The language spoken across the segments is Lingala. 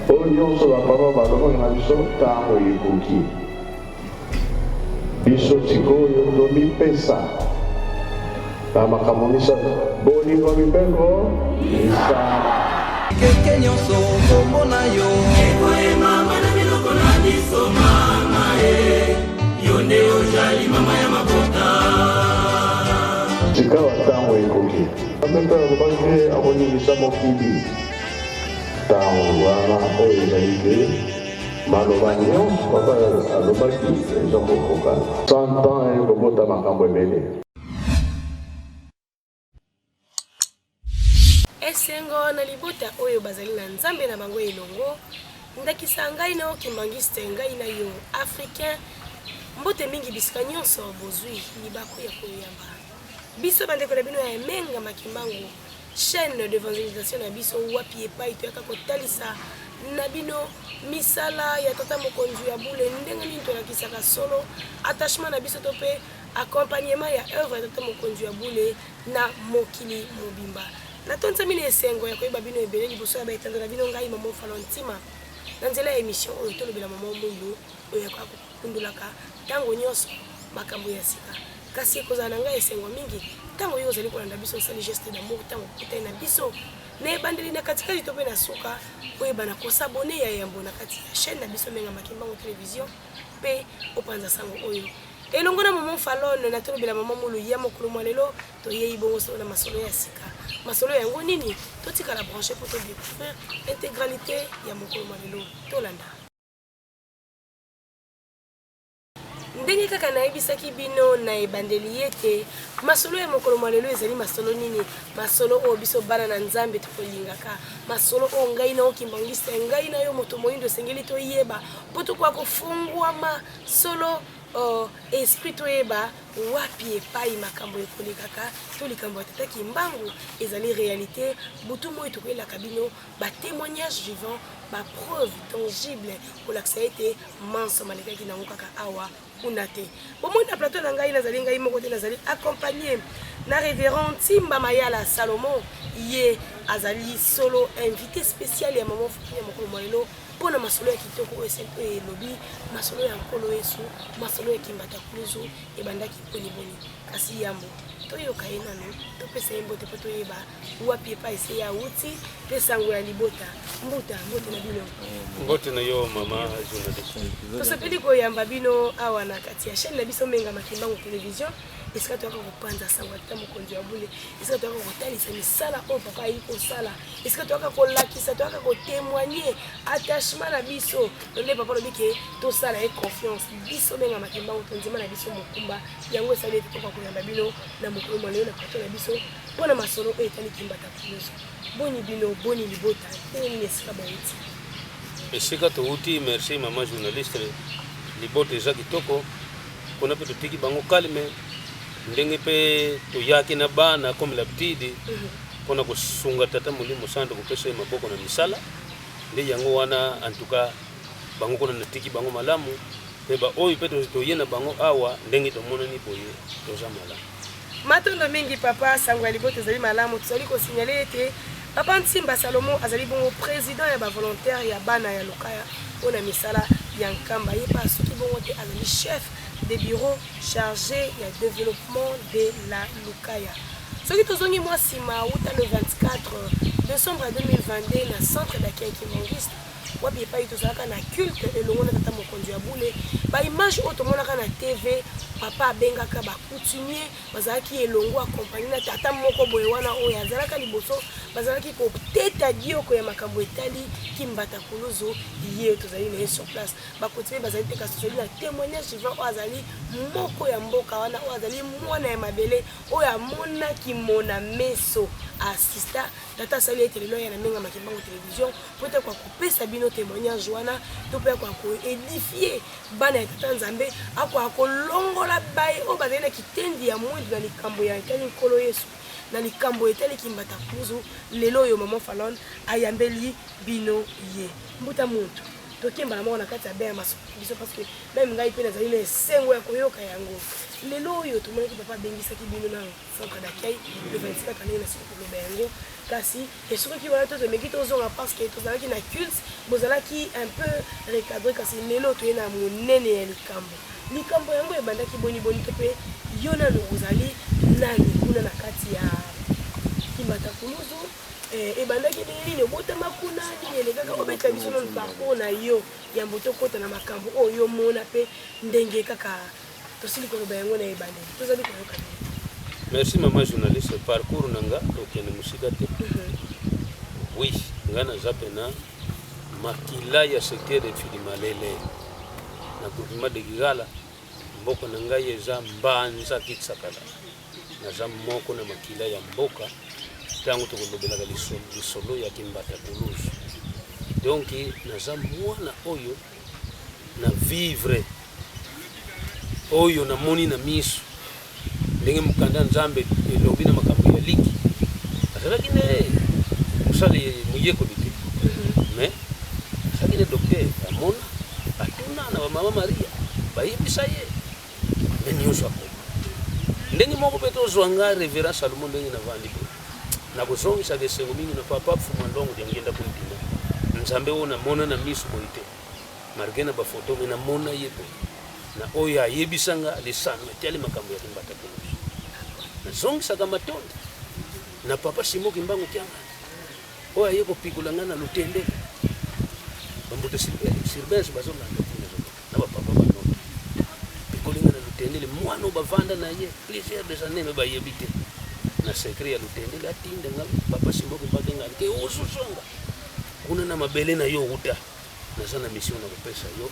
Oyo so la papa balongo na biso tango ekoki. Biso sikoyo tomipesa. Ta makambo misa bolingo mibeko misa. Keke nyonso komona yo. Ekoye mama na biloko na biso mama yo nde ozali mama ya mabota. Sika watango ekoki. Amembe alobaki akoningisa mokili. Tango wana oyo ezali te maloba nyonso papa alobaki ezokokoka. 100 ans ekobota makambo ebele. Esengo na libota oyo bazali na nzambe na bango elongo ndakisa ngai na okimbangiste ngai na yo africain mbote mingi bisika nyonso bozwi libako ya koyamba biso bandeko na bino ya emenga makimbangu chaîne d'évangélisation na biso wapi epai toyaka kotalisa na bino misala ya tata mokonzi ya bule ndenge nini tolakisaka solo attachement na biso to pe accompagnement ya œuvre ya tata mokonzi ya bule na mokili mobimba na tonza mine esengo ya koyeba bino ebele liboso ya baetando na bino ngai mama ofalo ntima na nzela ya émission oyo tolobela mama moilo oyo akakundulaka ntango nyonso makambo ya sika kasi ekozala na ngai esengo mingi ntango oyo ozali kolanda biso osali geste d'amour ntango okutani na biso na ebandeli na katikati to mpe na suka oyeba na kosabone ya yambo na kati ya chaîne na biso menga makimbango télévision mpe opanza sango oyo elongo na mama falone na tolobela mama mulu ya mokolo mwa lelo toyei bongo solo na masolo ya sika masolo yango nini totikala branché pour découvrir intégralité ya mokolo mwa lelo tolanda ndenge kaka nayebisaki bino na ebandeli ete masolo ya mokolo mwa lelo ezali masolo nini masolo oyo biso bana na nzambe tokolingaka masolo oyo ngai na okimbangisa ngai na yo moto moyindo esengeli toyeba mpo tokoka kofungwama solo esprit toyeba wapi epai makambo ekolekaka to likambo ya tata kimbangu ezali réalité butu moyo tokoyelaka bino batémoignage vivant bapreuve tangible kolakisa ete manso malekaki nango kaka awa kuna te bomoi na plateau na ngai nazali ngai moko te nazali accompagné na révérend Timba Mayala Salomon ye azali solo invité spécial ya mama ya mokolo mwa lelo mpona masolo ya kitoko oyo esempe elobi masolo ya nkolo yesu masolo ya kimbata kuluzu ebandaki boniboni kasi yambo toyoka ye nano topesa ye mbote mpo toyeba wapi epai ese ya wuti mpe sango ya libota mbote na bino mbote na yo mama journaliste tosepeli koyamba bino awa na kati ya chaîne na biso menga makimbango télévision esika toyaka kopanza sango ya tata mokonzi ya bule esika toyaka kotalisa misala oyo papa ayi kosala esika toyaka kolakisa toyaka kotémoigner attachement na biso nde papa lobi ke tosala ye confiance biso menga makimbango tondima na biso mokumba yango esali ete toka koyamba bino na mokolo mwa lelo na plateau na biso mpona masolo oyo etali kimbata nyonso boni bino boni libota ndenge nini esika bauti esika touti merci mama journaliste libota eza kitoko mpona mpe totiki bango kalme ndenge mpe toyaki na bana comme l'habitude mpona kosunga tata molimo santo kopesa ye maboko na misala nde yango wana en tout cas bango kuna natiki bango malamu mpe baoyo mpe toye na bango awa ndenge tomonani boye toza malamu matondo mingi papa sango ya libota ezali malamu tozali kosignale ete papa Ntimba Salomon azali bongo président ya bavolontaire ya bana ya lokaya oyo na misala ya nkamba ye mpe soki bongo te azali chef des bureaux chargés ya développement de la lokaya soki tozongi mwa nsima wuta le 24 décembre 2022 na centre d'accueil kimangiste wapi epai tozalaka na culte elongo na tata mokonzi ya bule baimage oyo tomonaka na tv papa abengaka bacoutumier bazalaki elongo akompagne na tata moko boye wana oyo azalaka liboso bazalaki koteta dioko ya makambo etali kimbata kuluzu ye tozali na ye sur place bacoutumier bazali te kasi tozali na témoignage vivant oyo azali moko ya mboka wana oyo azali mwana ya mabele oyo amonaki mona meso assista tata asali ete lelo ya na menga makimbango télévision po ete kwa kopesa bino témoignage wana to mpe kwa koédifie bana ya tata nzambe akwa kolongola baye oyo bazali na kitendi ya mwindu na likambo ya etali nkolo yesu na likambo etali kimbata kuluzu lelo oyo mama falone ayambeli bino ye mbuta mutu tokemba na mona kati ya bien biso parce que même ngai pe nazali na esengo ya koyoka yango lelo oyo tomonaki papa bengisaki bino na centre d'accueil le 24 année na siko koloba yango kasi esoki wana tozomeki tozonga parce que tozalaki na culte bozalaki un peu recadré kasi lelo toye na monene ya likambo yango ebandaki boni to pe yo nano ozali nani kuna na kati ya Kimbata Kuluzu ebandaki nini obotama kuna nini kaka obeta biso na parcours na yo ya mboto kota na makambo oyo mona pe ndenge kaka tosili koloba yango na ebandeli tozali koyoka. Merci maman journaliste parcours nanga tokene musika te. Oui, ngana zapena makila ya secteur de Filimalele na groupement de Gigala mboka nanga yeza mbanza kitsakala na za moko na makila ya mboka tango tokolobelaka lisolo ya Kimbata Kuluzu. Donc naza mwana oyo na vivre oyo na moni na miso ndenge mukanda nzambe elobi na makambo ya liki azalaki ne musali muyeko lite mais azalaki ne docteur amona atuna na mama Maria bayebisa ye nyonso ako ndenge moko pe tozwanga révérend Salomon ndenge na vandi na kozongisa kesengo mingi na papa fuma ndongo ngenda kuntima nzambe ona mona na miso boite margena ba photo na mona yebo na oya yebisanga lesano tele makambo ya Kimbata Kuluzu na zongisa kama tonde na papa Simo Kimbangu kyanga oya yeko pikulanga na lutende bambote sirbense bazona na ba papa ba note pikulinga na lutende le mwana bavanda na ye plusieurs des années me ba yebite na secret ya lutende la tinde nga papa Simo Kimbangu nga ke ususonga kuna na mabele na yo uta na sana mission na kupesa yo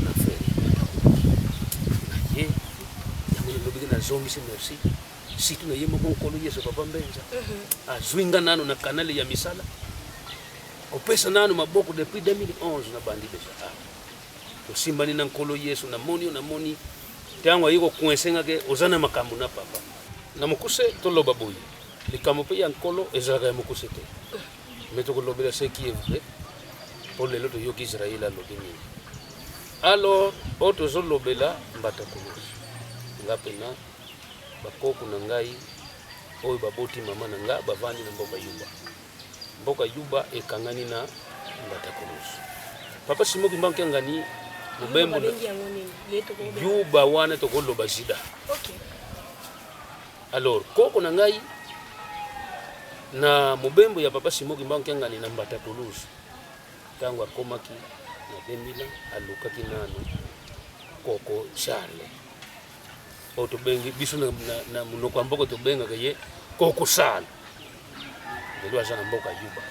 na feri ye yamuni lobi na zomi se merci si tu na yemo konkolo Yesu papa mbenza azwinga nano na kanali ya misala opesa nano maboko depuis 2011 na bandi deja to simbani na nkolo Yesu na moni tango yiko kuensenga ke ozana makambo na papa na mukuse to loba boyi likambo pe ya nkolo ezaka ya mukuse te meto ko lobela ce qui est vrai pour les autres yoki Israël lobini alors auto zo lobela Mbata Kuluzu ngapena bakoko na ngai oyo baboti mama na nga bavani na mboka yuba ekangani na Mbata Kuluzu papa Simo Kimbangu ngani mubembo yuba wana to koloba jida. OK. Alors koko na ngai na mubembo ya papa Simo Kimbangu ngani na Mbata Kuluzu tango akomaki na 2000 alukaki nano koko Charles oto bengi biso na munoko mboko to benga kaye koko sala ndelo azana mboka yuba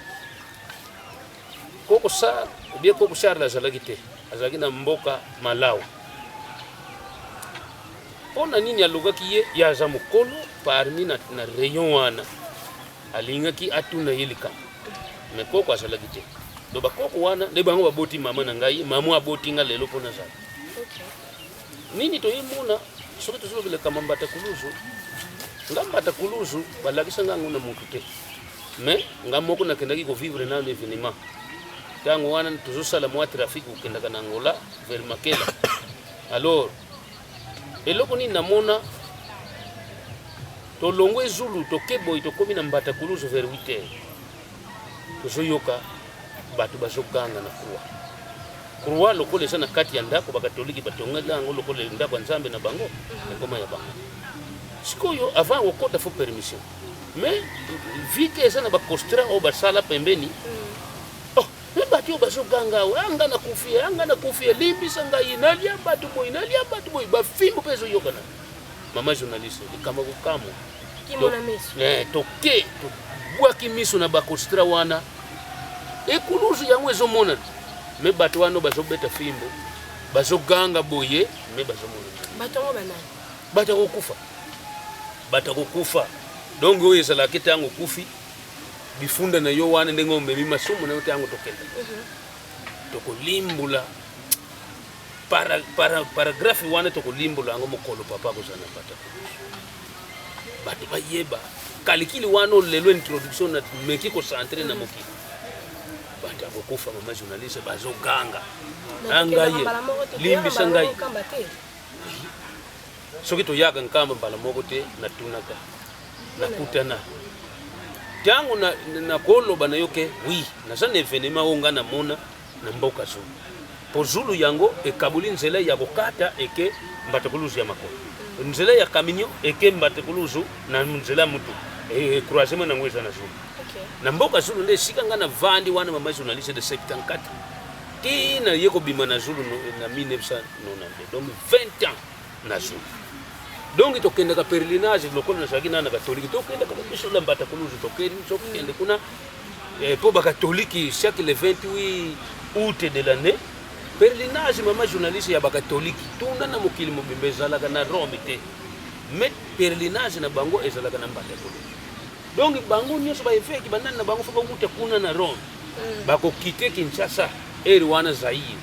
koko sala ubie koko Charles azalaki na mboka Malawi ona nini alugaki ye ya za mukolo parmi na rayon wana alingaki atuna yelika me koko azalaki te do bakoko wana nde bango baboti mama na ngai mama aboti nga lelo pona za. OK. Nini to yimuna soki tozolobela kama Mbata Kuluzu nga Mbata Kuluzu balakisa nga nguna mutu te mais nga moko nakendaki kovivre na l'événement tango wana tozosala mwa trafic okendaka na Angola vers Makela. Alors eloko nini namona tolongwe Zulu tokeboyi tokomi na Mbata Kuluzu vers 8h tozoyoka batu bazoganga na kurwa lokole sana kati ya ndako bakatoliki batongela ngo lokole ndako nzambe na bango ngoma ya bango sikoyo avant okota fo permission mais vite sana bakostra o basala pembeni batu bazoganga anga na kufia limbisa ngai inalia batu boy bafimbo pezo yokana mama journaliste kama kukamo kimona miso toke to bwaki miso na bakostra wana Ekuluzu yango ezomona me bato wano bazobeta fimbo bazoganga boye me bazomona batongo banani bata kokufa donc oyo ezala kitango kufi bifunda na yo wana ndenge omemi masumu na yo tango tokenda tokolimbula paragraphe wana tokolimbula ngo mokolo papa kozana Mbata Kuluzu bato bayeba kalikili wana lelo introduction na meki ko centrer na mokili bata kokufa mama journaliste bazoganga angaye limbisa ngai soki toyaka nkamba mbala moko te natunaka nakutana tangu na koloba na yoke oui naza na evenema oyo nga namona na mboka Zulu po Zulu yango ekabuli nzela ya kokata eke mbatekuluzu ya makolo nzela ya kaminyo eke mbatekuluzu na nzela mutu croisement nango eza na Zulu na mboka Zulu nde esika nga na vandi wana mama journaliste de 74 tina ye kobima na Zulu na 1992 donc 20 ans na Zulu donc tokendaka pèlerinage lokola nazalaki na catholique tokendaka biso la mbatekuluzu tokende kuna po bakatoliki chaque le 28 août de l'année pèlerinage mama journaliste ya bakatoliki tunda na mokili mobimba ezalaka na Rome te mais pèlerinage na bango ezalaka na mbatekuluzu donc bango nyonso baeveki bandani na bango fo bakuta kuna na Rome bakokite Kinshasa eri wana Zaire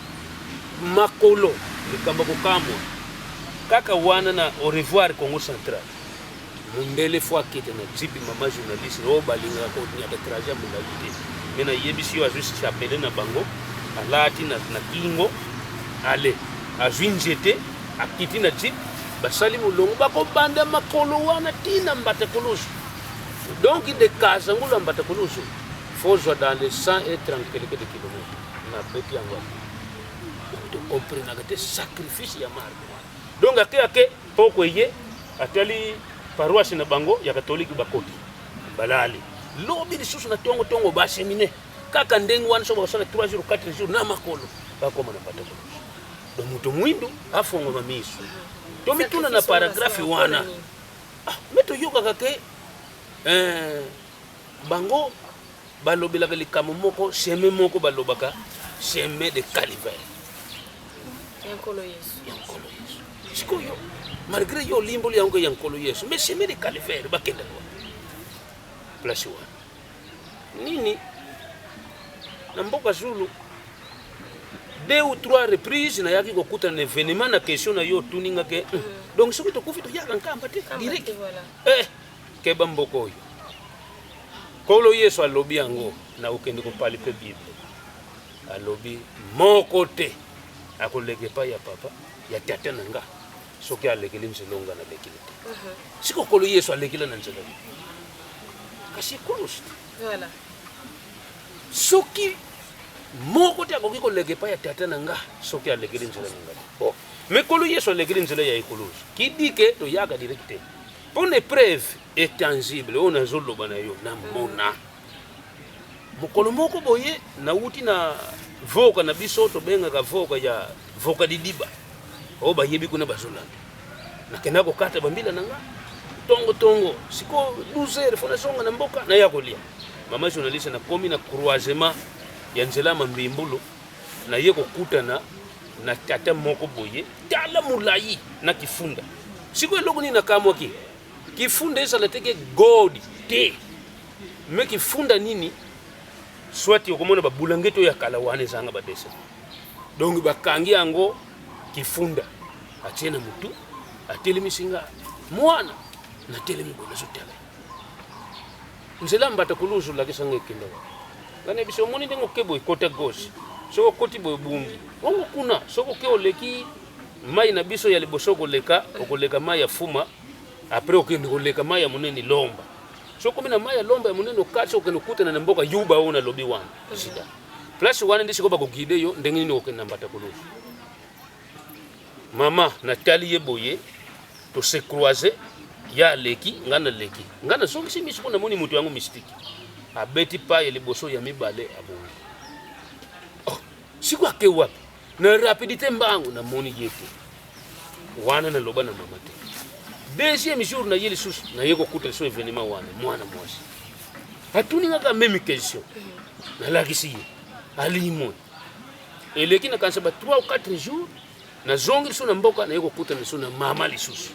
makolo likambo kokamwa kaka wana na au revoir Congo central mundele fo akite na jipi mama journaliste ro balinga ko nya de trajet mundalite mena yebisi yo ajusi chapele na bango alati na kingo ale avinjete akiti na jip basali mulongo bakobanda makolo wana tina mbatekuluzu donc de casa ngula mbatekuluzu faut dans les 130 quelques kilomètres na beti yango to comprendre que sacrifice ya marque donc ake poko ye atali paroisse na bango ya catholique bakoti balali lobi lisusu na tongo basemine kaka ndengo wana so basala 3 jours 4 jours na makolo bakoma na mbatekuluzu do muto mwindu afongo mamiso to mituna na paragraphe wana meto yoka kake bango balobelaka likambo moko chemin moko balobaka chemin de calvaire yankolo Yesu sikoyo malgré yo limbo yango yankolo Yesu mais chemin de calvaire bakenda kwa place wana nini na mboka Zulu 2 ou 3 reprises na yaki kokuta na événement na question na yo tuninga ke donc soki to kufi to yaka nkamba te direct keba mboko oyo kolo Yesu alobi yango na ukende kopali pe Bible alobi moko te akoleke pa ya papa ya tata nanga soki alekeli nzelonga na lekili te siko kolo Yesu alekila na nzelonga kasi kolost voilà soki moko te akoki koleke pa ya tata nanga soki alekeli nzelonga bon mais kolo Yesu alekeli nzela ya ekolosi qui dit que to yaka direct pour une preuve est tangible on a zoloba na yo na mona mokolo moko boye na uti na voka na biso to benga ka voka ya voka didiba o ba yebi kuna bazolanda na kena ko kata bambila nanga tongo siko 12 heures fona songa na mboka na yakolia mama journaliste na komi na croisement ya nzela mambimbulu na yeko kutana na tata moko boye tala mulayi na kifunda siko eloko ni na kamwa kifunda ezala teke god te me kifunda nini swati okomona babulangeto ya kala wane zanga badesa donc bakangi yango kifunda atiena mutu atelemisinga mwana na telemi bona zotala nzela mbatekuluzu la kisanga ekenda ngane biso moni ndengo kebo ikota gauche soko koti boy bungi wango kuna soko ke oleki mai na biso ya liboso okoleka mai ya fuma après okende koleka mai ya munene lomba soko mina mai ya lomba ya munene okatsa okende kutana na mboka yuba ona lobi wana sida place wana ndisiko bakogide yo ndenge nini okende mbatekuluzu mama Nathalie Yeboye to se croiser ya leki ngana soki si misiko na moni mutu yango mystique abeti pa ya liboso ya mibale abongo siko ake wapi na rapidité mbangu na moni yete wana na loba na mama te deuxième jour na yeli sus na yeko kuta so événement wana mwana mwasi hatuninga ka même question na lakisi alimo eleki na kansa ba 3 ou 4 jours na zongi so na mboka na yeko kuta so na mama lisusu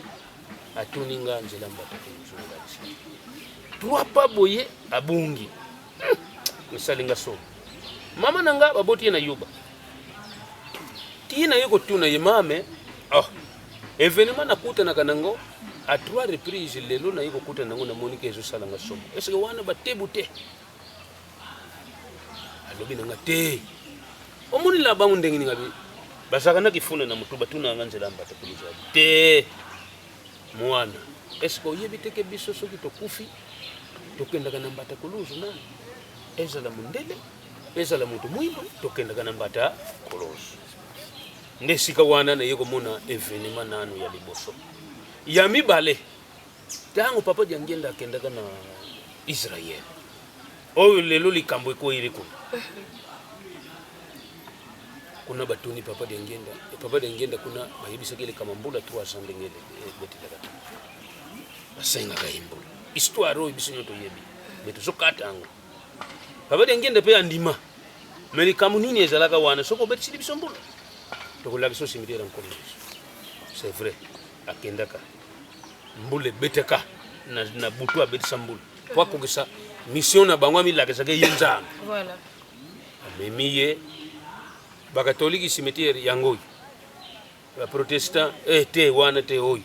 atuninga nzela mbata so na lakisi 3 pa boye abungi misalinga so mama nanga baboti na yuba tina yeko tuna ye mame événement na kuta na kanango à 3 reprises lelo na yeko kuta nango na monike ezo salanga somo est-ce que wana batebu te alobi nanga te omoni la bangu ndenge ni ngabi basaka na kifuna na mutuba tuna nganzela mbata kuluza te mwana esko yebiteke biso soki tokufi tokenda kana mbata kuluzu nani ezala mundele ezala mutu mwimbo tokenda kana mbata kuluzu ndesika wana na yeko mona evenema nanu ya liboso ya mibale tango papa jangenda kenda kana Israel oyo lelo likambo eko ireko kuna batuni papa dengenda kuna bahibisa kile kama mbula 300 ngele betila basenga kaimbo histoire oyo bisinyo to yebi beto sokata ango papa dengenda pe andima meli kamunini ezalaka wana soko betili bisombula to kolaka so cimetière encore c'est vrai akendaka mbule beteka na butu abetisa mbula kwa kogesa mission na bangwa milaka ke yenza Voilà. Amemiye ba catholique cimetière yangoy ba protestant te wana te oy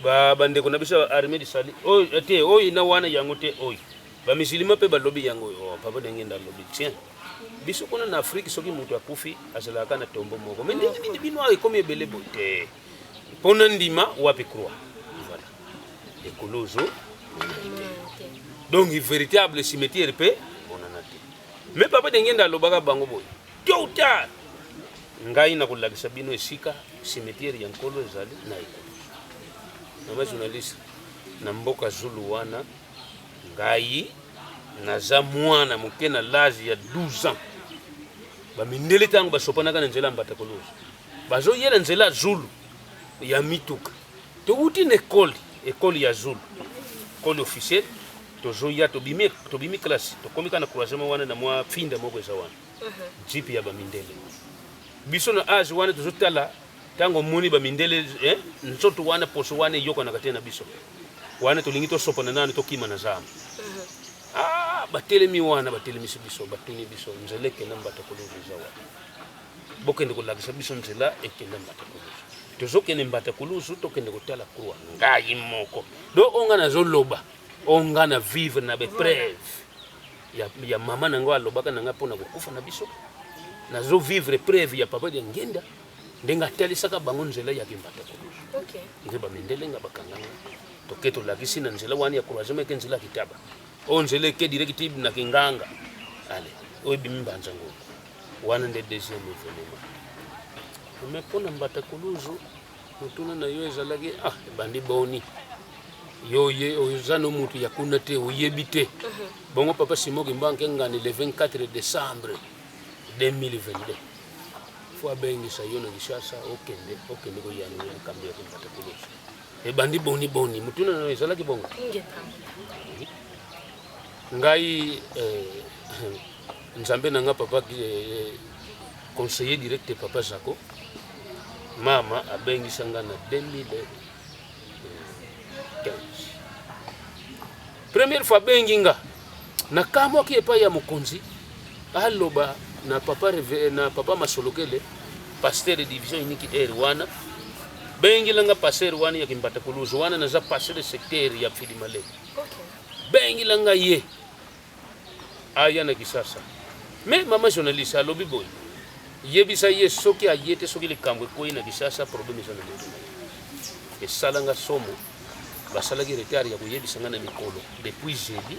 ba bande ko nabisa armée de sali oy te oy na wana yangote oy ba musulman pe ba lobby yangoy o papa dengenda lobby tiens biso kona na Afrique soki mutu akufi azala kana tombo moko mais ndi binwa ikomi ebele bote pona ndima wapi croix voilà ekolozo donc véritable cimetière pe bonanate mais papa dengenda lobaka bango boy Tota ngai na kulagisa bino esika cimetière ya nkolo ezali na iko na journaliste na mboka Zulu wana ngai naza mwana moke na l'âge ya 12 ans bamindele tango basopanaka na nzela mbata kolozo bazoyela nzela Zulu ya mituka touti na école ya Zulu école officielle tozoya tobimi classe tokomika na croisement wana na mwa finda moko eza wana jipi ya bamindele biso na age wana tozotala tango moni bamindele nzoto wana poso wana yoko na katena biso wana tolingi tosopana nani tokima na zama batelemi wana batelemi biso batuni biso nzeleke na mbata kolozo zawa bokende kolagisa biso nzela ekenda mbata kolozo tozokende mbata kolozo tokende kotala croix ngai moko do onga na zoloba onga na vivre na bepreuve ya mama nango alobaka nanga pona kokufa na biso nazo vivre preuve ya papa dengenda ndenga talisaka bango nzela ya kimbata kolozo Okay. ngeba mendele nga bakanganga toketo lakisi na nzela wani ya croisement ke nzela kitaba o nzela ke directive na kinganga ale o bimbanza ngo wana nde deuxième événement mais pona mbata kolozo mutuna na yo ezalaki bandi boni yoye oyuzano mutu yakuna te oyebite bongo papa simoki mbanke ngani le 24 décembre 2022 fo bengisa yona gishasa okende ko yani ni kambe ko mbata kolozo e bandi boni mutuna na ezalaki bongo ngai nzambe nanga papa conseiller direct papa Zako mama abengisa ngana 2015 première fois benginga na kamo ki epa ya mokonzi aloba na papa Masolokele pasteur de division unique de Rwanda bengilanga pasteur wana ya kimbata kolozo wana na za pasteur secteur ya Filimale bengilanga ye aya na kisasa mais mama journaliste alobi boy yebisa ye soki ayete soki likambo ko ina kisasa problème za na esalanga somo basalaki retard ya kuyebisa ngana mikolo depuis jeudi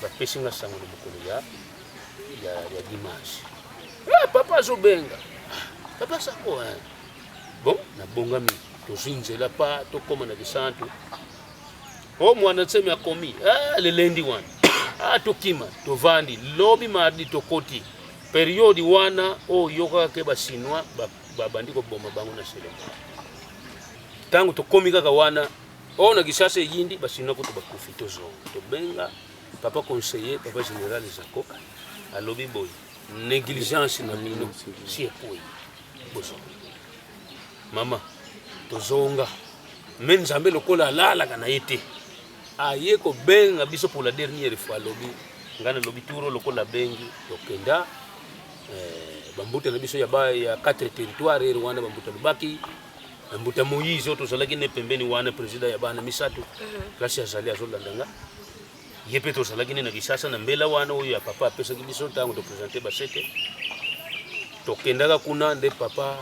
bapesinga sango na mokolo ya dimanche papa zobenga papa Sako bon na bongami tozinzela pa tokoma na bisantu o mwana tsemi akomi le lendi wana tokima tovandi lobi mardi tokoti periodi wana o yoka ke basinwa babandi ko boma bango na sele tangu tokomi kaka wana ona kisasa yindi basinwa ko bakufi tozo tobenga papa conseiller papa général Zako alobi boy négligence na mino si epoi boso mama tozonga men nzambe lokola lala kana yete aye ko benga biso pour la dernière fois lobi ngana lobi turo lokola bengi tokenda bambuta na biso ya 4 territoire Rwanda bambuta lubaki bambuta Moïse to zalaki ne pembeni wana president ya bana misatu klasi ya zali azolandanga yepe tozalaki na Kisasa na mbela wana oyo ya papa apesaki biso ntango topresente basete tokendaka kuna nde papa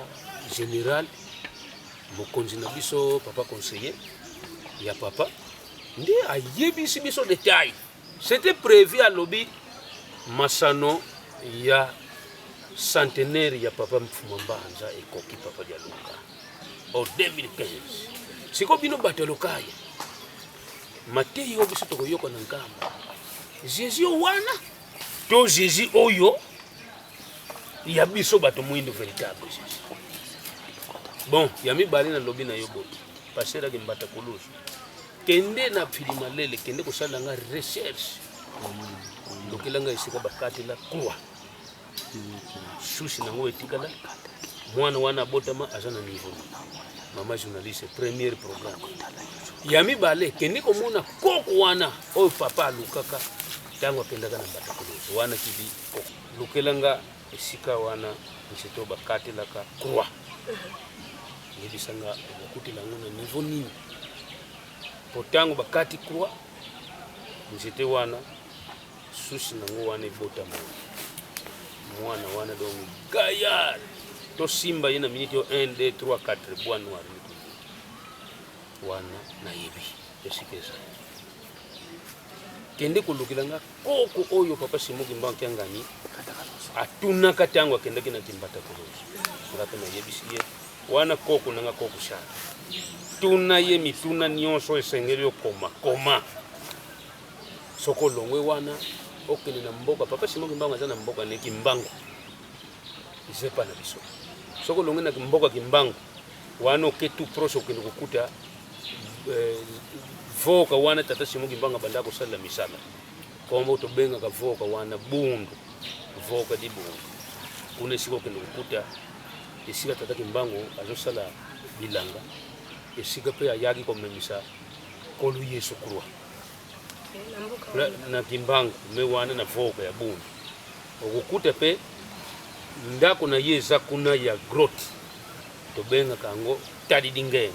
général mokonzi na biso papa conseiller ya papa nde ayebisi biso détail. C'était prévu à lobby masano ya centenaire ya papa Mfuma Mbanza ekoki papa dia Luka en 2015. Siko bino bato lokaya Matei yo biso tokoyoka na nkamba Jésus wana to Jésus oyo ya biso bato mwindo véritable Jésus. Bon, ya mibali na lobi na yo boto pasera ke mbata kulusu kende na filima lele kende kusala nga recherche lokilanga isika bakati la kwa sushi na ngo etikala mwana wana botama azana niveau mama journaliste premier programme ya mibale kende komona koko wana oyo papa lukaka tango akendaka na mbata kulusu wana kibi lokilanga isika wana nsito bakati la kwa yebisanga okuti lango na niveau nini potango bakati kwa nzete wana sushi nango wana ebota mwana wana donc gayar to simba yena minute 1 2 3 4 bwana wana na yebi esikeza kende kulukilanga koko oyo papa Simuki Mbanza ngani atuna katango akendaki na kimbata kolozo ngapa na yebisiye wana koko nanga koko sha tuna ye mituna nyonso esengeli koma soko longwe wana okene na mboka papa Simuki Mbanza na mboka ne Kimbangu isepa na biso soko longwe na mboka Kimbangu wana oketu proche okende kukuta voka wana tata Simuki Mbanza banda kusala misala kombo to benga ka voka wana bundu voka di bundu kuna siko okende kukuta esika tata Kimbangu azosala bilanga esika pe ayagi komemisa kolu Yesu kurwa na Kimbangu mewana na voka ya bundu okukuta pe ndako na yeza kuna ya grot to benga kango tadi dingenga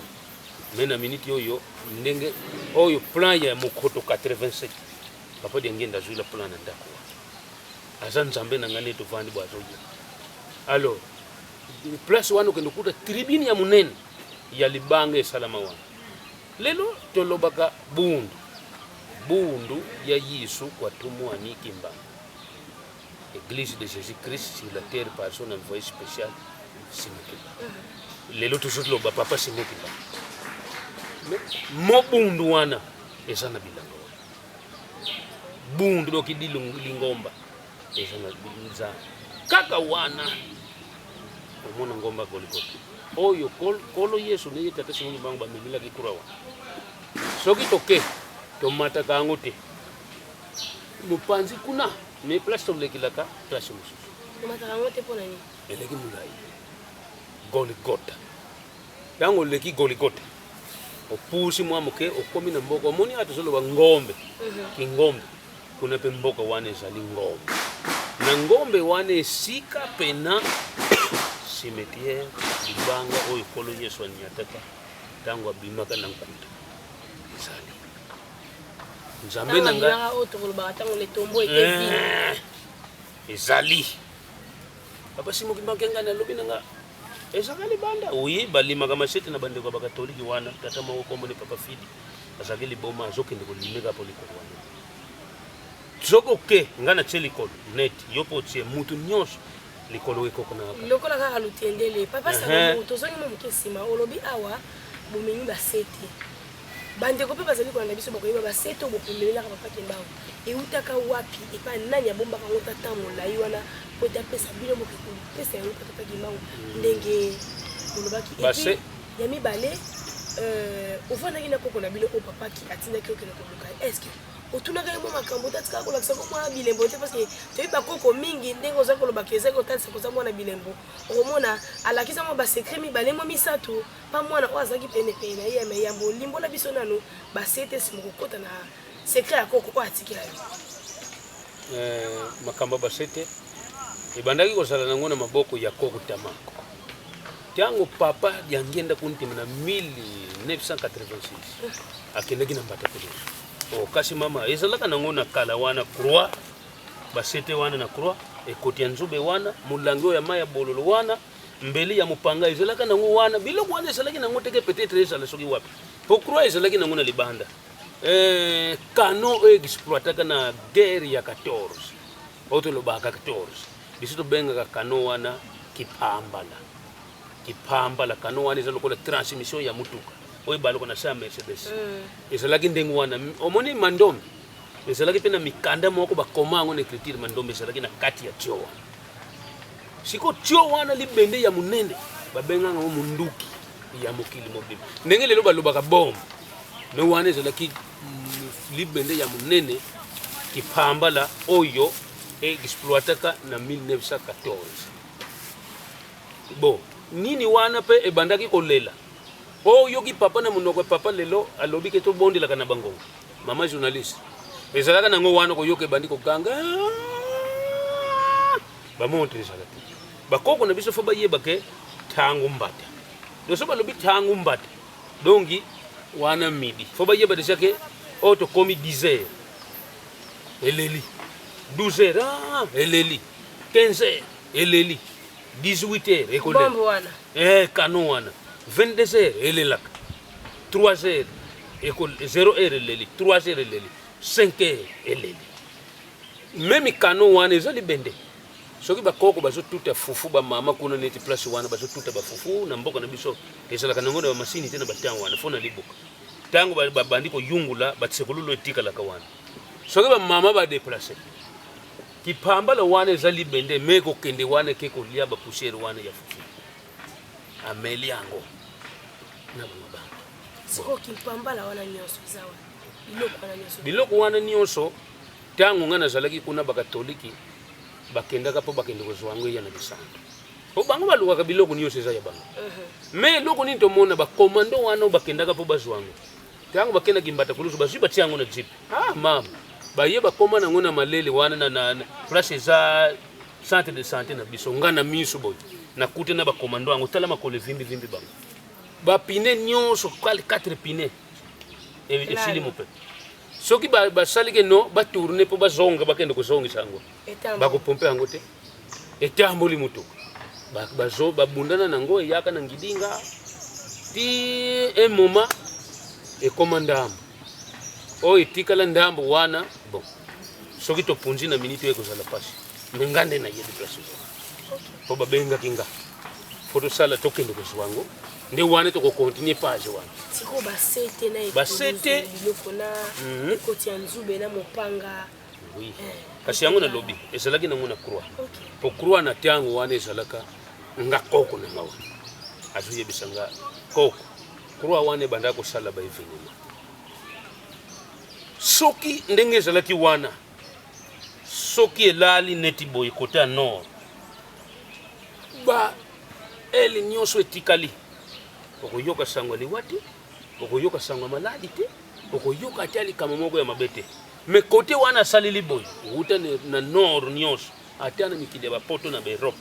mena minute oyo ndenge oyo plan ya Mokoto 87 papa de ngenda zula plan ndako azan zambe na ngane to vandi bwa zojo alors place wano kendo kuta tribune ya munene ya libanga salama wana lelo tolobaka bundu ya Yesu kwa tumwani Kimbangu Église de Jésus-Christ sur la terre par son envoyé spécial Simuki lelo toujours loba papa Simuki mo bundu wana esana bilanga bundu dokidi lingomba esana bilinza kaka wana omona ngomba Goligota oyo kolo Yesu ne tata Simuki Mbanza bamemila kikura wana soki toke tomata kango te mupanzi kuna me place to lekilaka place musu tomata kango te pona ni eleki mulai Goligota dango leki Goligota opusi mwamuke okomi na mboka omoni atozolo ba ngombe kingombe kuna pe mboka wane zali ngombe na ngombe wane sika pena cimetière libanga oyo kolo Yesu anyataka tango abimaka na nkuta zali nzambe nanga otokoloba tango le tombo ekezi ezali papa Simuki Mbanza na lobi nanga ezakali banda oui balima kama sete na bande kwa bakatoliki wana tata mawo kombo ne papa Fidi azakeli boma azokende kolimeka poliko wana zoko ke ngana chelikolo net yopo tie mutu nyonso likolo ekoko na aka lokola kaka lutendele papa Sango tozongi mo mukesima olobi awa bomenyi basete bandeko pe bazali kolanda biso bakoyeba basete obopumelelaka papa Kimbangu eutaka wapi epa nani abombaka ngo tata molai wana po tapesa bino mokekoli pesa yango papa Kimbangu ndenge olobaki epi ya mibale ovandaki na koko na bino o papaki atindaki okende koluka est-ce que otunaka ye mo makambo tatika kolakisa ko mwana bilembo te parce que toyebi bakoko mingi ndenge oza kolobaka ezaki otalisa koza mwana bilembo okomona alakisa mwa basekret mibale mwa misato pa mwana oyo azalaki penepene na ye me yambo limbola biso nano basete nsima kokota na sekret ya koko oyo atikela yo makambo basete ebandaki kozala nango na maboko ya koko tamako tango papa yangenda kuntima na 1986 akendaki na mbata koloso o kasi mama ezalaka nango na kala wana croix basete wana na croix ekoti ya nzube wana mulango ya maya bololo wana mbeli ya mupanga ezalaka nango wana biloko wana ezalaki nango teke peut-être ezala soki wapi po croix ezalaki nango na libanda kano exploitaka na guerre ya 14 oto lobaka 14 biso tobengaka kano wana kipambala kano wana eza lokola transmission ya mutuka oyo baloko na sa Mercedes ezalaki ndenge wana omoni mandombe ezalaki pe na mikanda moko bakoma yango na écriture mandombe ezalaki na kati ya tio wana siko tio wana libende ya munene babenganga ngo munduki ya mokili mobimba ndenge lelo balobaka bombe me wana ezalaki libende ya munene kipambala oyo exploitaka na 1914 bon nini wana pe ebandaki kolela oyo ki papa na munoko papa lelo alobi ke to bondela kana bango mama journaliste ezalaka nango wana koyoka ebandi kokanga bamontre ezalaki bakoko na biso fo bayeba ke tangu mbata doso balobi tangu mbata dongi wana midi fo bayeba deja ke oto komi 10h eleli 12h eleli 15h eleli 18h ekole bombo wana kano wana 22h elelaka 3h ekole 0h eleli 3h eleli 5h eleli même kano wana ezali bende soki bakoko bazotuta fufu bamama kuna neti place wana bazotuta bafufu na mboka na biso ezalaka nango na bamasini te na batango wana fo na liboka tango babandi koyungula batsekululo etikalaka wana soki bamama badeplace kipambala wana ezali bende me kokende wana ke kolia bapoussière wana ya fufu ameli yango na bamabanga siko kipambala wana nyonso zawa biloko wana nyonso tango nga nazalaki kuna bakatoliki bakendaka po bakende kozwa yango ya na bisanga po bango balukaka biloko nyonso eza ya bango me eloko nini tomona bakomando wana bakendaka po bazwa yango tango bakendaki mbata kulusu bazwi batia yango na jipe mama baye bakoma nango na malele wana na place eza centre de santé na biso nga na miso boy nakute na bakomando yango tala makolo vimbi bango bapine nyonso 4 pine esili mope soki basalike no batourne po bazonga bakende kozongisa yango bakopompe yango te etamboli mutuka babundana nango eyaka na ngidinga ti un moment ekoma ndambo oyo etikala ndambo wana bon soki topunzi na minute ekozala pasi mengande na yebi place po babengaki nga fo tosala tokende kozwa yango nde wana tokokontinue page wana siko basete na basete biloko na ekoti ya nzube na mopanga oui kasi yango nalobi ezalaki nango na croix po croix na tango wana ezalaka nga koko na nga wana azoyebisa nga koko croix wana ebandaka kosala baevenema soki ndenge ezalaki wana soki elali neti boye kota nord ba ele nyonso etikali okoyoka sango liwa te okoyoka sango maladi te okoyoka ate alikama moko ya mabe te me kote wana asaleli boye outa na nord nyonso ate ana mikili ya bapoto na baerope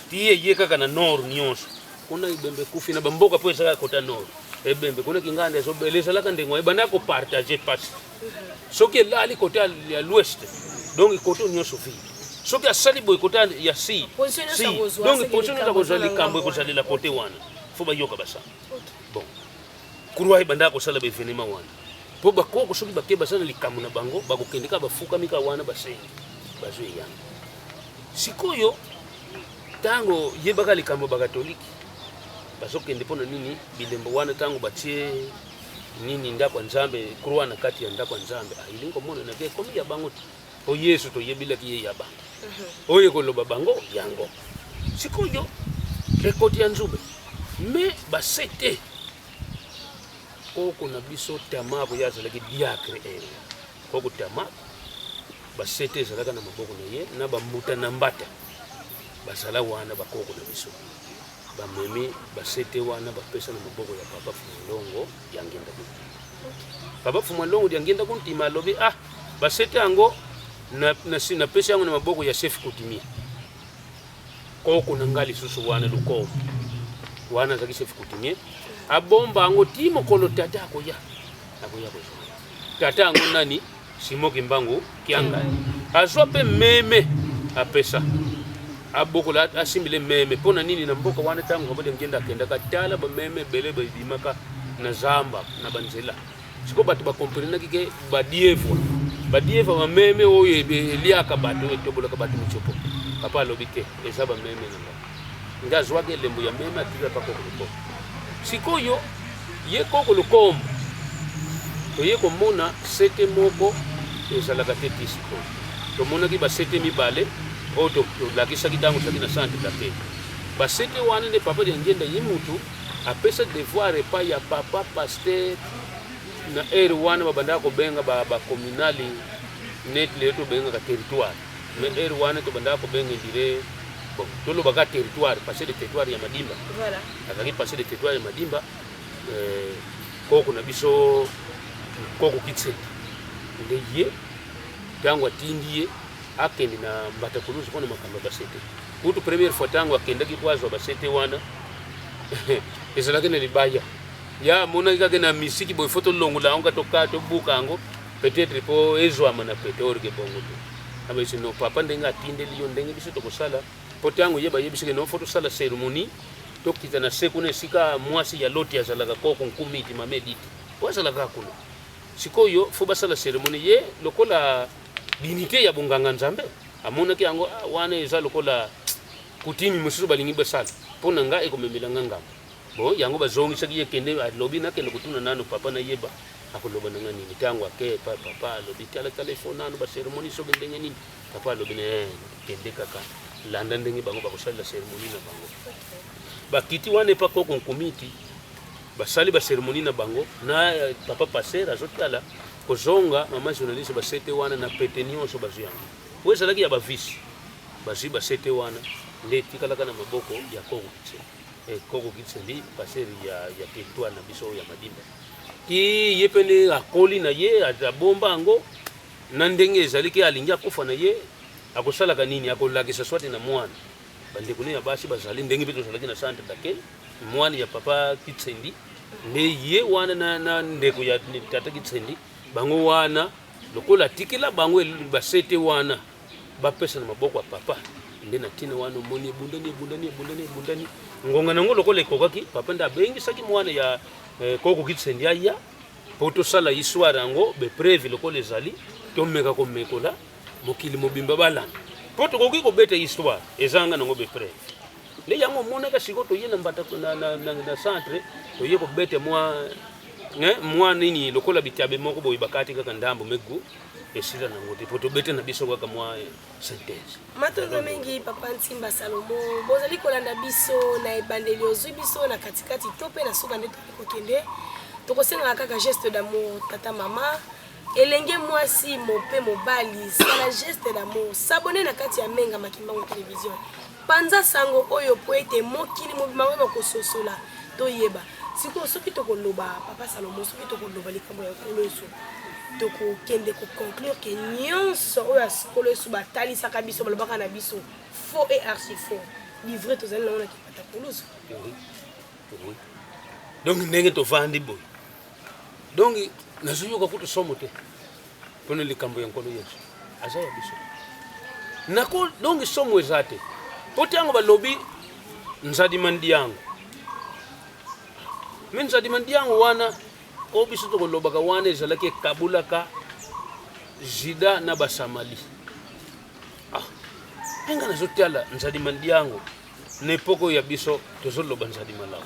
tiye ye kaka na nord nyonso kuna ibembe kufi na bamboka po ezalaka kota nord ebembe kuna kinganda ezobele ezalaka ndengo ebanda kopartage pasi soki elali kote ya l'ouest donc kote nyonso vide soki asali boye kote ya si donc position eza kozwa likambo ekosalela kote wana fo bayoka basala bon kurwa ebanda kosala baevenema wana po bakoko soki bake basala likambo na bango bakokendeka bafukamika wana basengi bazwe yango sikoyo tango yebaka likambo bakatoliki bazokende mpona nini bilembo wana tango batie nini ndako ya nzambe kurwa na kati ya ndako ya nzambe ilingi komona nake komi ya bango te po yesu toyebilaki ye ya bango oyo ekoloba bango yango sikoyo ekoti ya nzube me basete koko na biso tamako ya azalaki diacre koko tamako basete ezalaka na maboko na ye na bamuta na mbata basala wana bakoko na biso bamemi basete wana bapesa na maboko ya papa Fumalongo ya ngenda kunti papa Fumalongo ya ngenda kunti malobi basete yango na pesa yango na maboko ya chef Kutimia koko na ngali susu wana luko wana zaki chef Kutimia abomba yango timo kolo tata akoya tata yango nani Simoki Mbangu Kianga azwa pe meme apesa abokola asimbile meme pona nini na mboka wana tango bode ngenda kenda katala ba meme bele ba bimaka na zamba na banzela siko batu ba comprendre kike badievwa ba meme oyo eliaka batu etobola ka batu michopo papa lobike ezaba meme nanga ngazwa ke lembu ya meme atira pa kokolo sikoyo ye kokolo kom to ye komona sete moko ezalaka te tisiko to mona ki ba sete mibale oto lakisa kidango sakina sante dake ba sete wana ne papa de ngenda ye mutu apesa devoir pa ya papa pasteur na wana babanda ko benga ba communali net leto benga ka territoire mais wana to banda ko benga dire bon to lo baka territoire passer de territoire ya Madimba voilà akaki passer de territoire ya Madimba koko na biso koko kitse ndeye tango atindie akende na Mbatakuluzu kono makamba basete kutu première fois tango akenda kikwazwa basete wana ezalaka ne libaya ya mona kaka na misiki boy photo longo la onga toka to bukango peut-être po ezwa mana pete orge bongo to abeso no papa ndenga atinde liyo ndenge biso to kosala potango yeba yebisike no photo sala cérémonie to kita na sekune sika mwasi ya loti ya zalaka koko nkumiti mamediti wasala kakuna sikoyo fo basala cérémonie ye lokola dignité ya bonganga nzambe amona ki yango wana eza lokola kutimi mususu balingi basala pona nga ekomemela nganga bo yango bazongi saki yekende lobi na kende kutuna nano papa na yeba akoloba nanga nini tango ake papa lobi tala telephone nano ba cérémonie so ndenge nini papa lobi ne kende kaka landa ndenge bango bakosala cérémonie na bango bakiti wane pa ko komiti basali ba cérémonie na bango na papa passer azotala kozonga mama journaliste ba sete wana na petenio so bazyango wesa laki ya ba vice ba sete wana ndeti kala kana maboko ya Kongo koko kitsendi passer ya territoire na biso ya Madimba ki yepene akoli na ye atabomba ngo na ndenge ezaliki alingi akufa na ye akosala kanini akolakisa swati na mwana bande kunia basi bazali ndenge bito zalaki na sante dake mwana ya papa kitsendi ne ye wana na ndeko ya tata kitsendi bango wana lokola tikila bango basete wana bapesa na maboko ya papa ndena tina wana moni bundani ngonga nango lokola kokaki papa nda bengi saki mwana ya koko kitsendi aya poto sala histoire yango be preuve lokola ezali to meka ko mekola mokili mobimba bala poto koki ko beta histoire ezanga nango be preuve le yango mona ka sikoto yena mbata na centre to yeko bete mwa nini lokola bitabe moko boy bakati kaka ndambo megu esira nango te poto bete na biso kaka mwa sentence matozo mengi papa Ntimba Salomo bozali kolanda biso na ebandeli ozwi biso na katikati tope na suka ndeto kokende tokosenga kaka geste d'amour tata mama elenge mwasi mope mobali sala geste d'amour s'abonner na kati ya Menga Makimbangu télévision panza sango oyo po ete mokili mobima weba kososola toyeba siko soki tokoloba papa Salomo soki tokoloba likambo ya koloso toko kende ko conclure que nyonso oyo koloso batalisaka biso balobaka na biso faux et archi faux livré tozali na ona kipata koloso donc ndenge to vandi boy donc nazoyoka kutu somo te pone likambo ya nkolo Yesu azaya biso nako donc somo ezate poti yango balobi nzadi mandi yango men nzadi mandi yango wana o biso to kolobaka wana ezalaki kabulaka jida na basamali enga nazotala nzadi mandi yango nepoko ya biso tozoloba nzadi malamu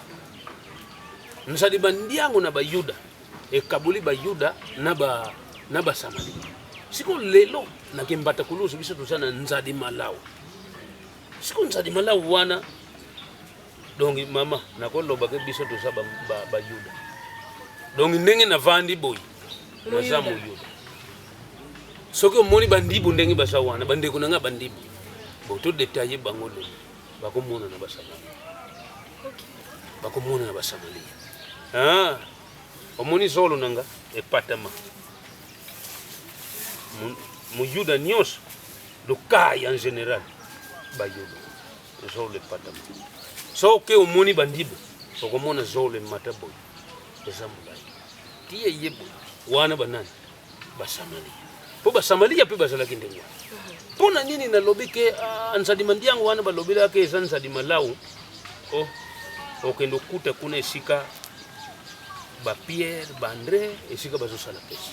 nzadi mandi yango na bayuda ekabuli bayuda na basamali siko lelo na kembata kulusu biso tozana nzadi malamu siko nzadi malamu wana dongi mama nakoloba ke biso tozaba bayuda dongi ndenge na vandi boy naza mu yuda soki omoni bandibu ndenge basa wana bandeko nanga bandibu boto detailler bango le bakomona na basamali bakomona na basamali omoni zolo nanga epatama mu yuda nyos le cas en général bayuda zolo epatama so ke omoni bandibu okomona zolo matabo eza mulai tiye yebo wana banani basamalia po basamalia pe bazalaki ndenge pona nini nalobi ke ansadi mandiango wana balobela ke ansadi malau okendo kuta kuna esika ba Pierre ba André esika bazosala pesi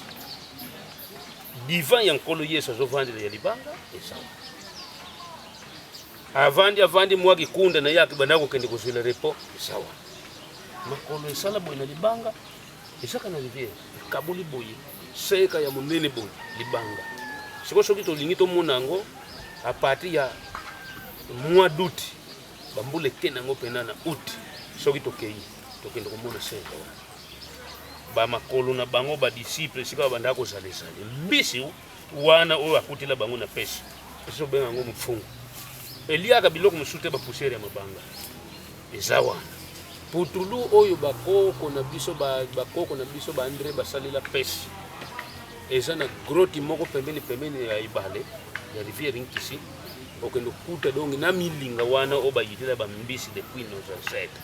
divan ya nkolo Yesu azovandela ya libanga esawa avandi mwaki kunda na yaki bandako kende kozwela repo esawa makolo esala boye na libanga esaka na rivière kabuli boye seka ya monene boye libanga siko soki tolingi tomona yango a partir ya mois d'août bambula ete nango mpena na août soki tokei tokende komona seka wana bamakolo na bango badisciple esika babandaka kozalezale mbisi wana oyo akutela bango na pesi esi obenga yango mofungu eliaka biloko mosusu te bapoussiere ya mabanga eza wana putulu oyo bakoko na biso ba André basalela pesi eza na groti moko pembeni ya ibale ya rivière Nkisi okendo kuta dongi na milinga wana o bayitela bambisi depuis nos ancêtres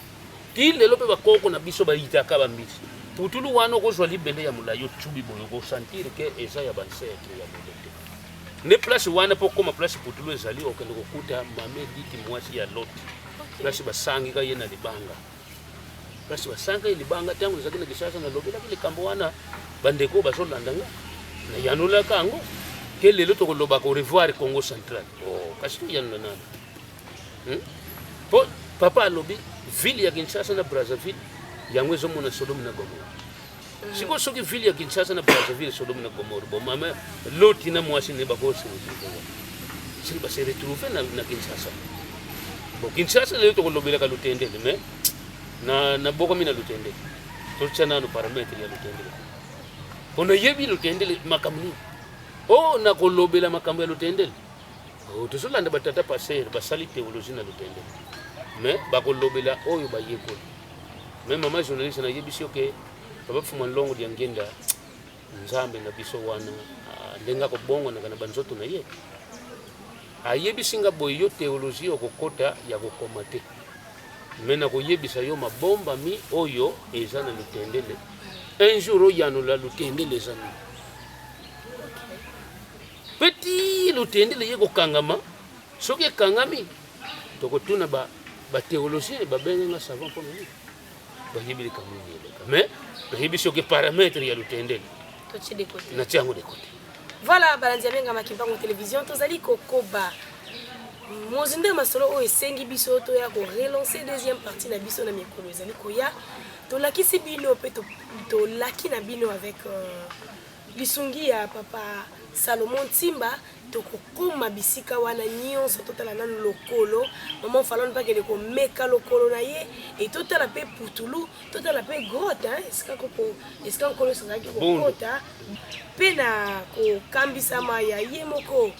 ti lelo pe bakoko na biso bayitaka bambisi putulu wana okozwa libende ya molayo tsubi boyo kosentir ke eza ya bancetre ya molete ne place wana po koma place putulu ezali okendo kokuta mame diti mwasi ya lot place basangi ka yena libanga place basangi libanga tangu ezaki na Kinshasa na lobela kile kambo wana bandeko bazolanda nga na yanula kango ke lelo tokoloba ko revoir Congo central kasi yanula nana po papa alobi ville ya Kinshasa na Brazzaville yango ezomona Sodome na Gomora siko soki ville ya Kinshasa na Brazzaville Sodome na Gomora bo mama loti na mwasi ne bakosi sili base retrouver na Kinshasa bo Kinshasa lelo tokolobela ka lutendele mais na boko mina lutendele tochana no parametre ya lutendele pona yebi lutendele makamni na kolobela makambo ya lutendele tosolanda batata passer basali théologie na lutendele mais bakolobela oyo bayekoli même maman journaliste na yebi sioke papa fuma longo dia ngenda nzambe na biso wana ndenga ko bongo na kana banzoto na ye ayebi singa boyo théologie okokota ya kokomate mena ko yebisa yo mabomba mi oyo eza na lutendele un jour yano la lutendele zami petit lutendele yeko kangama soki kangami tokotuna ba théologie ba benga savant pour nous ba yebili kamuni mais yebi soki paramètre ya lutendele to tshi de côté na tiango de côté voilà balandia benga makimbango télévision tozali kokoba mozinde masolo o esengi biso to ya ko relancer deuxième partie na biso na mikolo ezali koya to lakisi bino pe to laki na bino avec lisungi ya papa Salomon Timba to kokoma bisika wana nyonso totala nanu lokolo maman falon pa kele ko meka lokolo na ye et totala pe putulu totala pe grotte eska ko sazaki ko kota pe na ko kambisama ya ye moko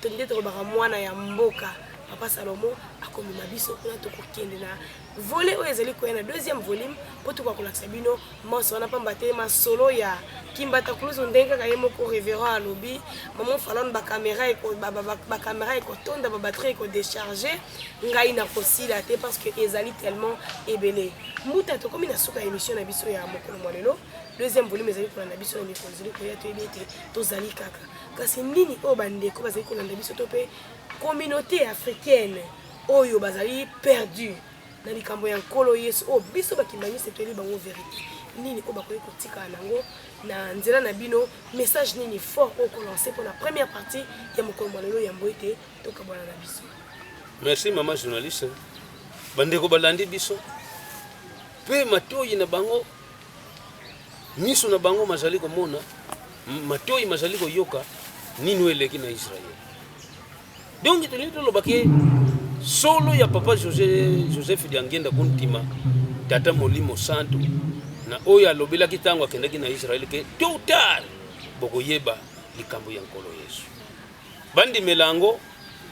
tondete ko baka mwana ya mboka papa Salomon akomi mabiso kuna to kokende na volet o ezali ko na deuxième volume poto ko kolakisa bino moso na pamba te masolo ya Kimbata Kuluzo ndenga ka yemoko révérend alobi maman falon ba caméra eko tonda ba batterie eko décharger ngai na kosila te parce que ezali tellement ebelé muta to komi na suka émission na biso ya mokolo molelo deuxième volume ezali ko na biso na mikolo ezali ko ya to ebete to zali kaka kasi nini o bandeko bazali ko na biso to pe communauté africaine oyo bazali perdu na likambo ya nkolo Yesu biso bakimbanisi toli bango vérité nini ko bakoyi kotika nango na nzela na bino message nini fort ko lancer pour la première partie ya mokolo molelo ya mboite to kabona na biso. Merci maman journaliste bandeko balandi biso pe matoyi na bango miso na bango mazali komona matoyi mazali koyoka nini eleki na Israël donc tolito lobake solo ya papa Joseph Diangenda kuntima tata Molimo Santo na oya lobela kitango akendaki na Israël ke total bokoyeba likambo ya nkolo Yesu bandi melango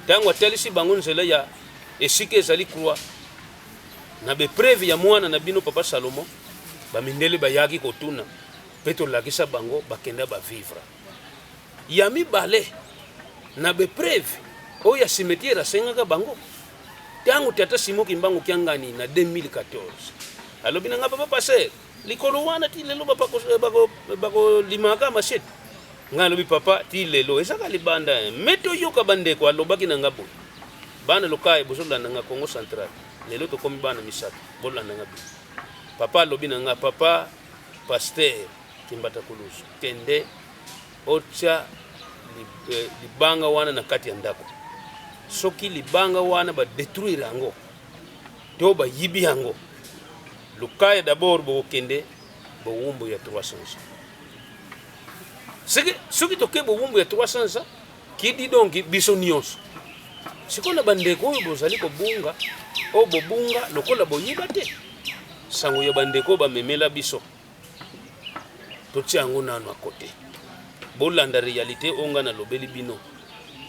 tango atelisi bango nzela ya esike ezali croix na be preuve ya mwana na bino papa Salomon bamindele bayaki kotuna peto lakisa bango bakenda ba vivre ya mibale na be preuve oya cimetière asengaka bango tango tata Simo Kimbangu kiangani na 2014 alobi nga papa passer likolo wana ti lelo bako limaka machete nga lobi papa ti lelo ezaka libanda meto yoka bandeko alobaki na ngabo bana lokaye bozolanda nga Congo Central lelo to komi bana misato bolanda nga papa lobi na nga papa pasteur Kimbata Kuluzu kende ocha libanga wana na kati ya ndako soki libanga wana ba détruire yango to ba yibi yango lokaye d'abord bo kende bo wumbu ya 300 soki toke bo wumbu ya 300 ki di donc biso nyonso sikona bandeko oyo bozali kobunga o bobunga lokola boyiba te sango ya bandeko bamemela biso totia yango nano à côté bolanda réalité onga na lobeli bino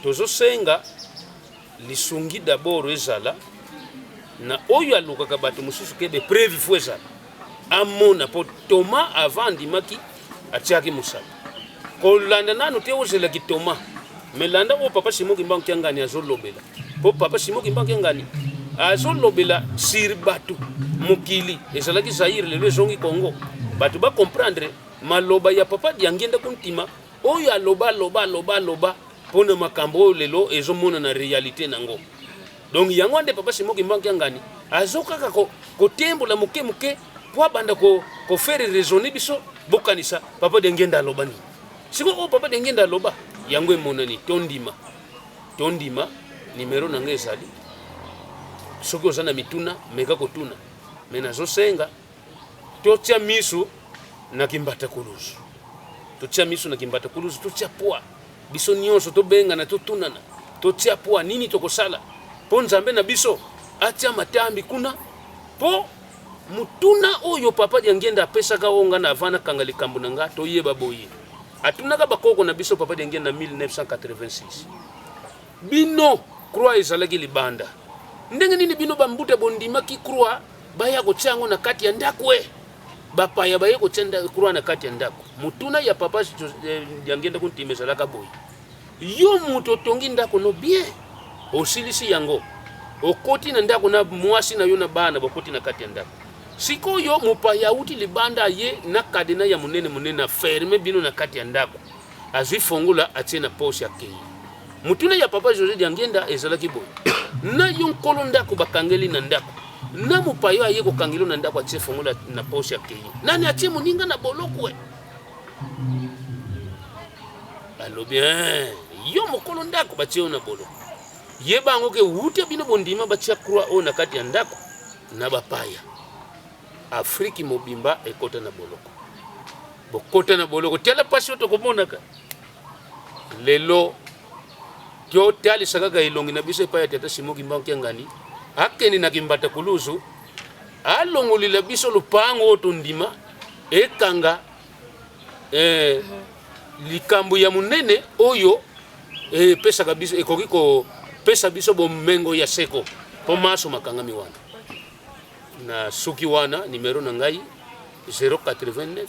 tozosenga lisungi d'abord ezala na oyo alukaka bato mosusu kebe prévu fo ezala amona po Thomas avant ndimaki atiaki mosala kolanda nano te ozelaki Thomas melanda o papa Simoki Mbangu Kiangani azolobela po papa Simoki Mbangu Kiangani azolobela sir bato mokili ezalaki Zaire lelo ezongi Congo bato ba comprendre maloba ya papa Diangenda kuntima oyo aloba pona makambo lelo ezomona na réalité nango donc yango ande papa Simoki Mbangu Kiangani azokaka ko tembola muke po banda ko faire raisonner biso bokanisa papa Diangenda aloba ni siko o papa Diangenda aloba yango emonani tondima numero nanga ezali soki ozana mituna meka kotuna mena zosenga totia misu na Kimbata Kuluzu totia poa biso nyonso tobenga na totunana totia poa nini tokosala po Nzambe na biso atia matambi kuna po mutuna oyo papa Diangenda apesaka onga na avana kanga likambo nanga toyeba boye atunaka bakoko na biso papa Diangenda na 1986 bino croix ezalaki libanda ndenge nini bino bambuta bondima ki croix baya kochango na kati ya ndako bapaya baye kochenda croix na kati ya ndako mutuna ya papa Diangenda kuntima ezalaka boye yo muto tongi ndako no bien osilisi yango okoti na ndako na mwasi na yo na bana bakoti na kati ya ndako sikoyo mupaya uti libanda ye na kadena ya munene na ferme bino na kati ya ndako azifungula atie na poche yake mutuna ya papa José Diangenda ezalaki boye na yo nkolo ndako bakangeli na ndako na mupaya ye ko kangelo na ndako atie fungula na poche yake nani atie muninga na boloko alo bien yo mokolo ndako batie na boloko yeba ngo ke wute bino bondima batia croix o na kati ya ndako na bapaya Afriki mobimba ekota na boloko bokota na boloko tela pasi to komonaka lelo kyo tali sagaga ilongi na biso pa ya tata Simoki Mbangu Kiangani akeni na Kimbata Kuluzu alongolila biso lupango to ndima ekanga likambo ya munene oyo pesa kabiso ekoki ko pesa biso bomengo ya seko po maso makangami wana na suki wana numero na ngai 089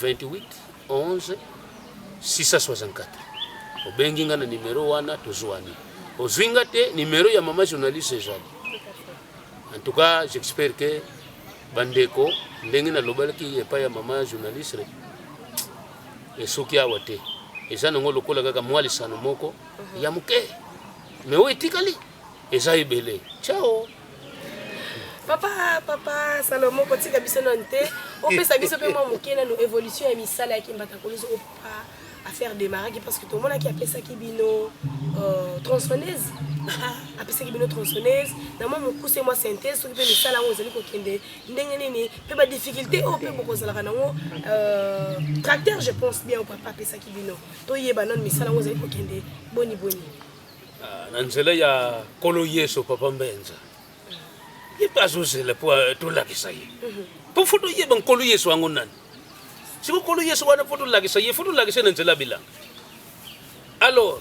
28 11 664 obengi nga na numero wana tozwani ozwinga te numero ya mama journaliste ezali en tout cas j'espère que bandeko ndenge na lobalaki epa ya mama journaliste esuki awa te eza nango lokola kaka mwali sano moko ya muke me o etikali eza ebele ciao Papa Salomo kotika biso nante opesa biso pe mo mokena no évolution ya misala ya Kimbata Kuluzu opa à faire démarrer parce que tout le monde qui appelle ça qui bino tronçonneuse appelle ça qui bino tronçonneuse na moi mokuse moi synthèse to pe misala ngo zali ko kende ndenge nini pe ba difficulté o pe boko zala kanango tracteur je pense bien au papa appelle ça qui bino to yeba non misala ngo zali ko kende boni na nzela ya kolo Yesu papa Mbenza yepazozela po tolakisa ye po foto yeba nkolo Yesu wango nani siko kolo Yesu wana foto lakisa ye foto lakisa na nzela bilanga alors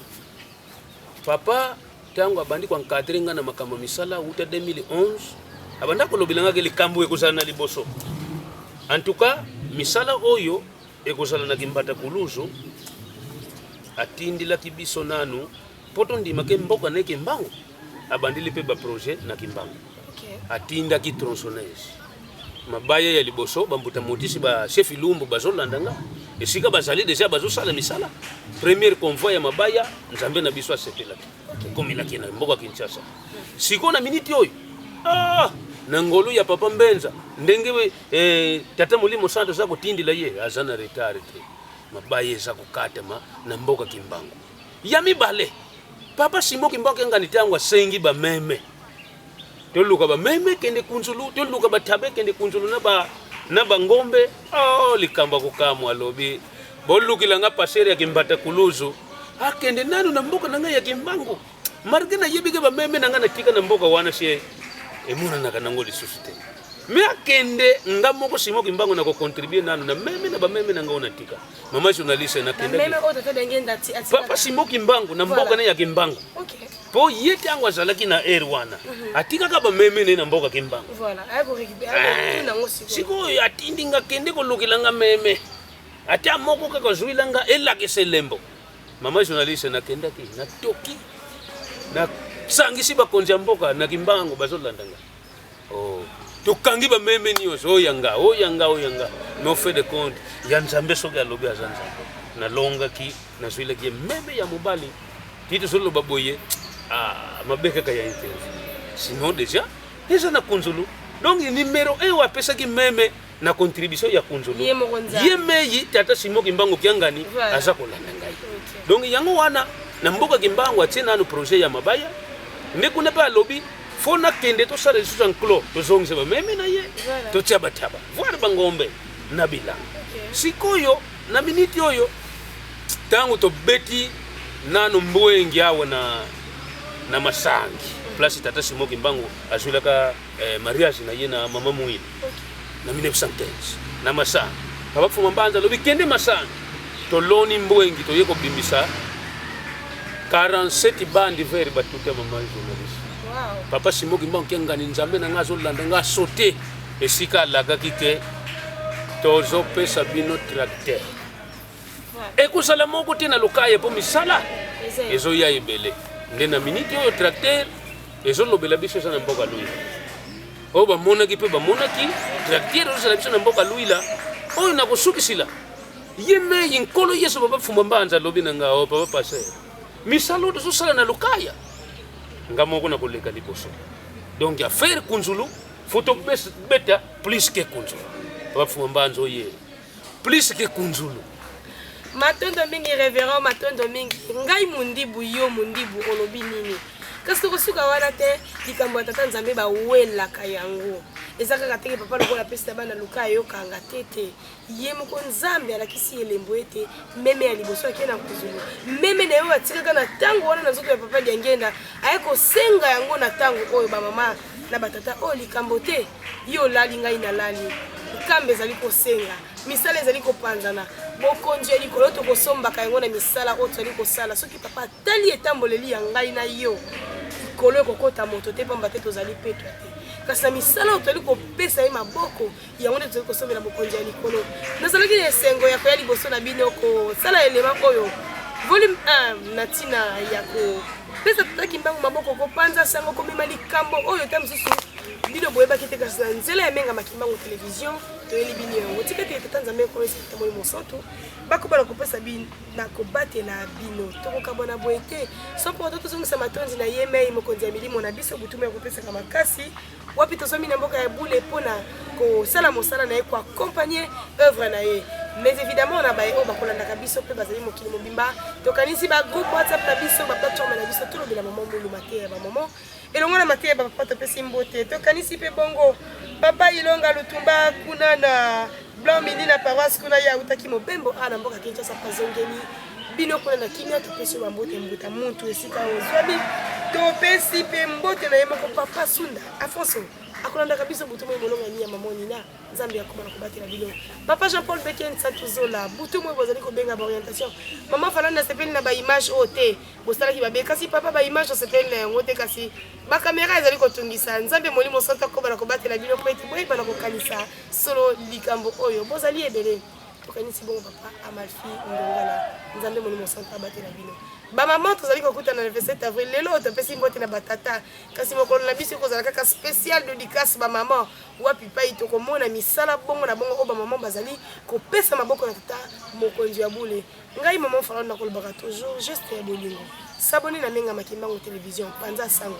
papa tango abandi kwa nkadrenga na makambo misala uta 2011 abanda ko lobilanga ke likambo ekozala na liboso en tout cas misala oyo ekozala na Kimbata Kuluzu atindila kibiso nanu poto ndima ke mboka neke Mbangu abandili pe ba projet na Kimbangu atinda ki tronçonneuse mabaya ya liboso bambuta motisi ba chef Ilumbu bazolandanga esika bazali deja bazosala misala première convoi ya mabaya nzambe na biso asepelaki komelaki na mboka Kinshasa siko na miniti oyo na ngolu ya papa Mbenza ndenge tata Molimo Santo za kotindila ye azana retard te mabaya za kukatema na mboka Kimbangu ya mibale papa Simon Kimbangu ngani tangwa sengi ba meme toluka ba meme kende kunzulu toluka ba tabe kende kunzulu na ba ngombe likamba kukamwa lobi bolukila nga pasere ya Kimbata Kuluzu akende nanu na mboka nanga ya Kimbangu margena yebige ba meme nanga natika na mboka wana sie emuna na kanango lisusite me akende ngamoko Simon Kimbangu na ko contribuer nanu na meme na ba meme nanga onatika mama journaliste na kende meme o tata dengenda ati papa Simon Kimbangu na mboka na ya Kimbangu okay po yete angwa zalaki na erwana atika ka ba meme ne na mboka Kimbangu voilà ayako récupérer na ngosiko siko atindi nga kende ko lukila nga meme ati amoko ka kozwila nga elake selembo mama journaliste na kenda ki na toki na sangisi ba konja mboka na Kimbangu bazolandanga tukangi ba meme ni oyanga no fait de compte ya nzambe soki alobi azanza na longa ki na zwile ki meme ya mobali titu solo baboye mabeka ka ya intense sinon déjà na kunzulu donc numéro 1 wa pesa ki meme na contribution ya kunzulu ye meyi tata Simon Kimbangu kiangani aza kolanda ngai donc yango wana na mboka Kimbangu atina no projet ya mabaya ne kuna pa lobby fona kende to sala susan klo to zongse ba meme na ye to taba voir bangombe na bilanga sikoyo na miniti oyo tangu to beti nanu mbwengi awe na masangi place tata Simon Kimbangu azulaka mariage na ye na mama Muili na 1915 na masangi kabafuma mbanza lobi kende masangi to loni mbwengi to yeko bimbisa 47 bandi veri batute mama journaliste papa Simon Kimbangu kengani nzambe na ngazo landa nga sauter esika laga kike tozo pesa bino tracteur ekusala moko tina lukaye po misala ezo ya ibele ndena miniti oyo tracteur ezo lobela biso sana mboka luila o ba monaki pe ba monaki tracteur ezo la biso na mboka luila oyo na kusukisila yeme yinkolo yeso baba fumba mbanza lobi na nga o papa passer misalo to sala na lukaya ngamoko na koleka liboso donc ya faire kunzulu photo beta plus que kunzulu papa fumba mbanza oye plus que kunzulu matondo mingi révérend matondo mingi ngai mundibu yo mundibu olobi nini kasi kosuka wana te likambo tata nzambe ba wela kayango ezaka katenge papa lokola pesa bana luka yo kanga tete ye moko nzambe alakisi elembo ete meme ya liboso akena kuzulu meme na yo atikaka na tango wana nazoto ya papa diangenda ayeko senga yango na tango oyo ba mama na batata o likambo te yo lali ngai na lali kambe zali ko senga misala ezali ko panzana bokonzi eli ko to kosomba ka yango na misala o tsali ko sala soki papa tali etamboleli ya ngai na yo kolo kokota moto te pamba te tozali peto te kasi na misala o tsali ko pesa ye maboko yango nde tozali kosombela bokonzi ya likolo nazalaki na esengo ya koya liboso na bino ko sala elema oyo volume 1 na tina ya ko pesa tata Kimbangu maboko kopanza sango komema likambo oyo ta mosusu bino boyebaki te kasi na nzela ya menga Kimbangu television toyeli bino yango tika te tata nzambe ko esika Molimo Santo bakoba na kopesa bino na kobatela bino tokokabona boye te sopo watoto tozongisa matonzi na ye mei mokonzi ya milimo na biso butumu ya kopesaka makasi wapi tozomi na mboka ya bule mpona kosala mosala na ye koakompagne œuvre na ye mais évidemment na baye oyo bakolandaka biso mpe bazali mokili mobimba tokanisi bagroupe whatsapp na biso baplateforme na biso tolobela mama moluma te ya bamama elongo na mateya bapapa topesi mbote tokanisi mpe bongo papa Ilonga Lutumba kuna na blanc midi na paroisse kuna ya utaki mobembo na mboka Kinshasa pazongeni bino kuna na kimia topesi bambote mbuta muntu esika ozwabi topesi mpe mbote na ye moko papa Sunda Afonso akolanda kabisa butumo molonga ni ya mamoni na nzambe akoma na kobatela bino papa Jean Paul Beken Santuzola butumo bozali ko benga ba orientation mama falanda sepeli na ba image ote bosala ki babe kasi papa ba image sepeli ngote kasi ba camera ezali ko tungisa nzambe Molimo Santo akoma na kobatela bino po eti boye bana ko kanisa solo likambo oyo bozali ebele tokanisi bongo papa Amalfi Ndongala nzambe moni mosanta abatela bino bamama tozali kokutana na 27 avril lelo topesi mbote na batata kasi mokolo na biso kozala kaka spécial dédicace bamama wapi pai tokomona misala bongo na bongo oyo bamama bazali kopesa maboko na tata mokonzi ya bule ngai mama fala nakolobaka toujours geste ya bolingo sabone na menga makimbango télévision panza sango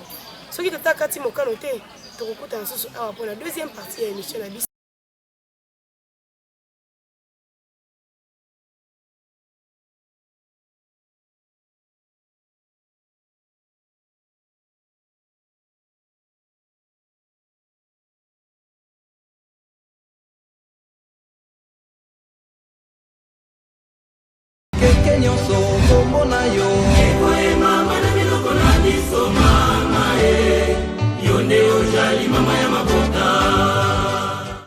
soki tata kati mokano te tokokutana susu awa mpona deuxième partie ya émission na biso. keke nyonso kombo na yo